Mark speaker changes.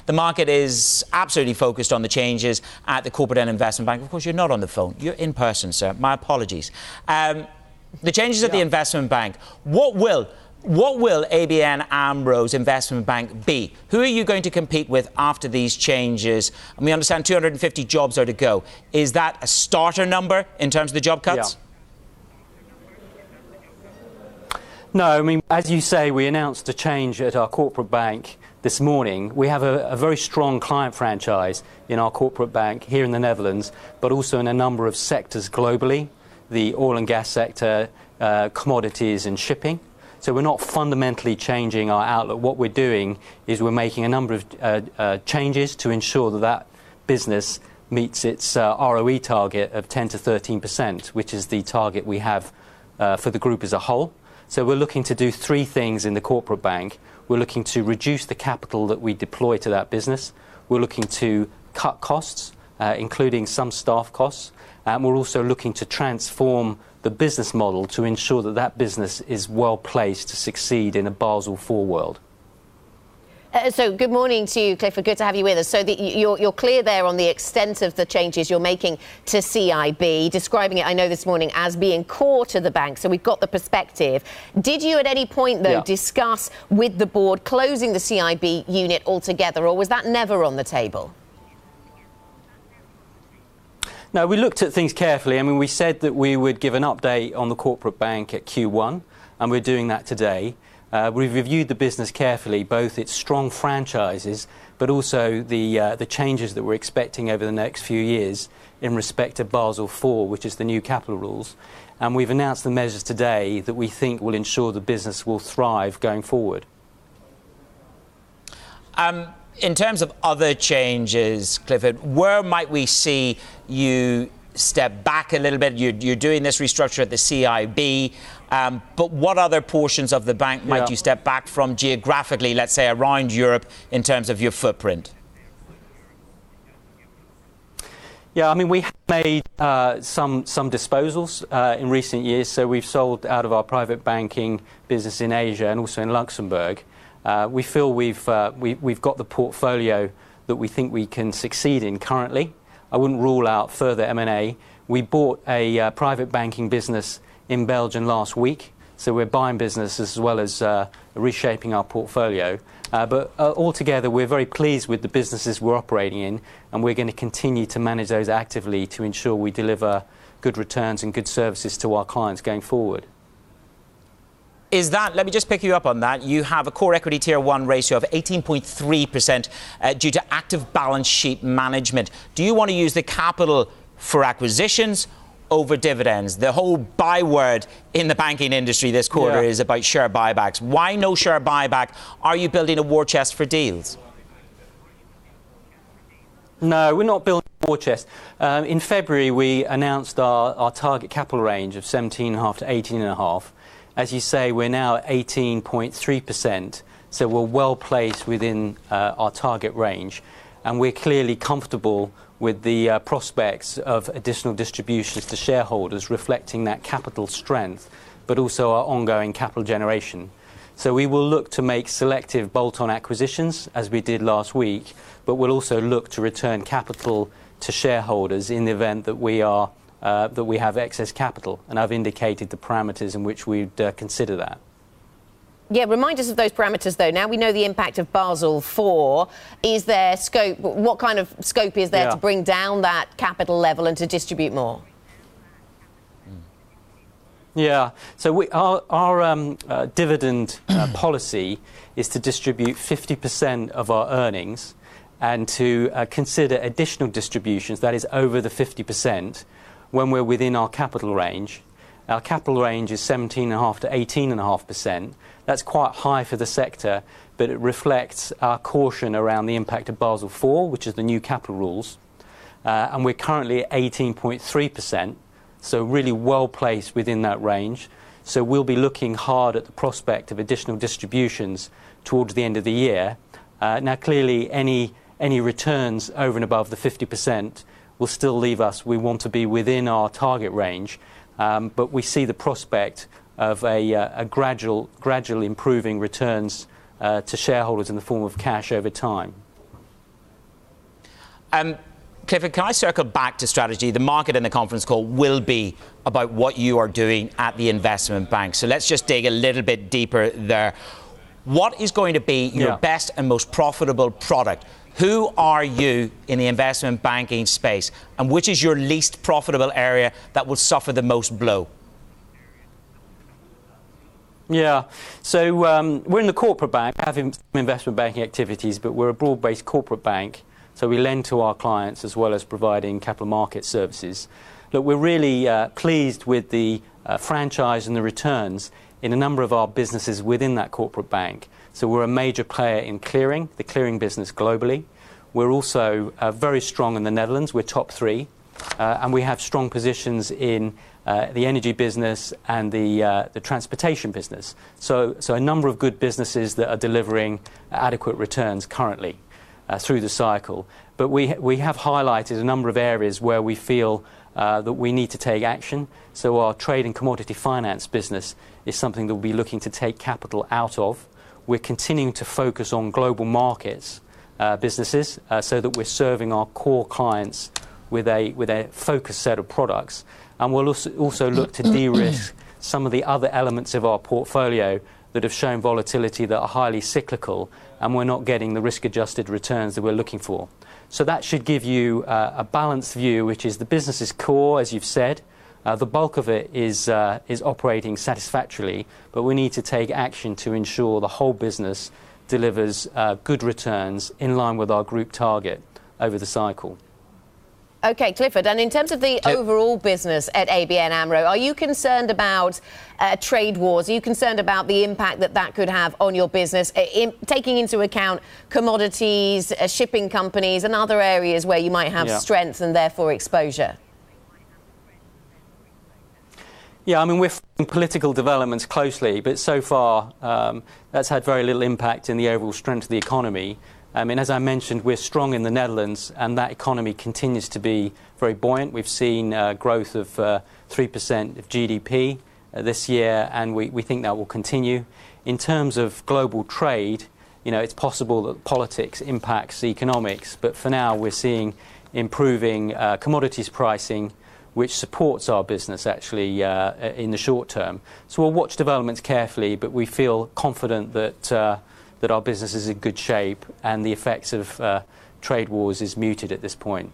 Speaker 1: The market is absolutely focused on the changes at the Corporate and Investment Bank. Of course, you're not on the phone. You're in person, sir. My apologies. The changes at the Investment Bank. What will ABN AMRO's investment bank be? Who are you going to compete with after these changes? And we understand 250 jobs are to go. Is that a starter number in terms of the job cuts?
Speaker 2: Yeah. No, I mean, as you say, we announced a change at our corporate bank this morning. We have a very strong client franchise in our corporate bank here in the Netherlands, but also in a number of sectors globally, the oil and gas sector, commodities and shipping. So we're not fundamentally changing our outlook. What we're doing is we're making a number of changes to ensure that that business meets its ROE target of 10 to 13%, which is the target we have for the group as a whole. So we're looking to do three things in the corporate bank. We're looking to reduce the capital that we deploy to that business. We're looking to cut costs, including some staff costs. And we're also looking to transform the business model to ensure that that business is well placed to succeed in a Basel IV world.
Speaker 3: So good morning to you, Clifford. Good to have you with us. So you're clear there on the extent of the changes you're making to CIB, describing it, I know, this morning as being core to the bank. So we've got the perspective. Did you at any point, though, discuss with the board closing the CIB unit altogether, or was that never on the table?
Speaker 2: No, we looked at things carefully. I mean, we said that we would give an update on the corporate bank at Q1, and we're doing that today. We've reviewed the business carefully, both its strong franchises, but also the changes that we're expecting over the next few years in respect to Basel IV, which is the new capital rules. And we've announced the measures today that we think will ensure the business will thrive going forward.
Speaker 1: In terms of other changes, Clifford, where might we see you step back a little bit? You're doing this restructure at the CIB, but what other portions of the bank might you step back from geographically, let's say around Europe, in terms of your footprint?
Speaker 2: Yeah, I mean, we have made some disposals in recent years. So we've sold out of our private banking business in Asia and also in Luxembourg. We feel we've got the portfolio that we think we can succeed in currently. I wouldn't rule out further M&A. We bought a private banking business in Belgium last week, so we're buying business as well as reshaping our portfolio. But altogether, we're very pleased with the businesses we're operating in, and we're going to continue to manage those actively to ensure we deliver good returns and good services to our clients going forward.
Speaker 1: Is that, let me just pick you up on that, you have a core equity tier 1 ratio of 18.3% due to active balance sheet management. Do you want to use the capital for acquisitions over dividends? The whole byword in the banking industry this quarter is about share buybacks. Why no share buyback? Are you building a war chest for deals?
Speaker 2: No, we're not building a war chest. In February, we announced our target capital range of 17.5 to 18.5. As you say, we're now at 18.3%, so we're well placed within our target range, and we're clearly comfortable with the prospects of additional distributions to shareholders, reflecting that capital strength, but also our ongoing capital generation. So we will look to make selective bolt-on acquisitions, as we did last week, but we'll also look to return capital to shareholders in the event that we have excess capital, and I've indicated the parameters in which we'd consider that.
Speaker 3: Yeah, remind us of those parameters, though. Now we know the impact of Basel IV. Is there scope? What kind of scope is there to bring down that capital level and to distribute more?
Speaker 2: Yeah, so our dividend policy is to distribute 50% of our earnings and to consider additional distributions, that is over the 50%, when we're within our capital range. Our capital range is 17.5 to 18.5%. That's quite high for the sector, but it reflects our caution around the impact of Basel IV, which is the new capital rules. And we're currently at 18.3%, so really well placed within that range. So we'll be looking hard at the prospect of additional distributions towards the end of the year. Now, clearly, any returns over and above the 50% will still leave us. We want to be within our target range, but we see the prospect of a gradual improving returns to shareholders in the form of cash over time.
Speaker 1: Clifford, can I circle back to strategy? The market in the conference call will be about what you are doing at the investment bank. So let's just dig a little bit deeper there. What is going to be your best and most profitable product? Who are you in the investment banking space? And which is your least profitable area that will suffer the most blow?
Speaker 2: Yeah, so we're in the corporate bank, having investment banking activities, but we're a broad-based corporate bank. So we lend to our clients as well as providing capital market services. Look, we're really pleased with the franchise and the returns in a number of our businesses within that corporate bank. So we're a major player in clearing, the clearing business globally. We're also very strong in the Netherlands. We're top 3. And we have strong positions in the energy business and the transportation business. So a number of good businesses that are delivering adequate returns currently through the cycle. But we have highlighted a number of areas where we feel that we need to take action. So our trade and commodity finance business is something that we'll be looking to take capital out of. We're continuing to focus on global markets businesses so that we're serving our core clients with a focused set of products. And we'll also look to de-risk some of the other elements of our portfolio that have shown volatility that are highly cyclical, and we're not getting the risk-adjusted returns that we're looking for. So that should give you a balanced view, which is the business's core, as you've said. The bulk of it is operating satisfactorily, but we need to take action to ensure the whole business delivers good returns in line with our group target over the cycle.
Speaker 3: OK, Clifford, and in terms of the overall business at ABN Amro, are you concerned about trade wars? Are you concerned about the impact that could have on your business, taking into account commodities, shipping companies and other areas where you might have strength and therefore exposure?
Speaker 2: Yeah, I mean, we're following political developments closely, but so far that's had very little impact in the overall strength of the economy. I mean, as I mentioned, we're strong in the Netherlands, and that economy continues to be very buoyant. We've seen growth of 3% of GDP this year, and we think that will continue. In terms of global trade, you know, it's possible that politics impacts economics, but for now we're seeing improving commodities pricing, which supports our business actually in the short term. So we'll watch developments carefully, but we feel confident that that our business is in good shape and the effects of trade wars is muted at this point.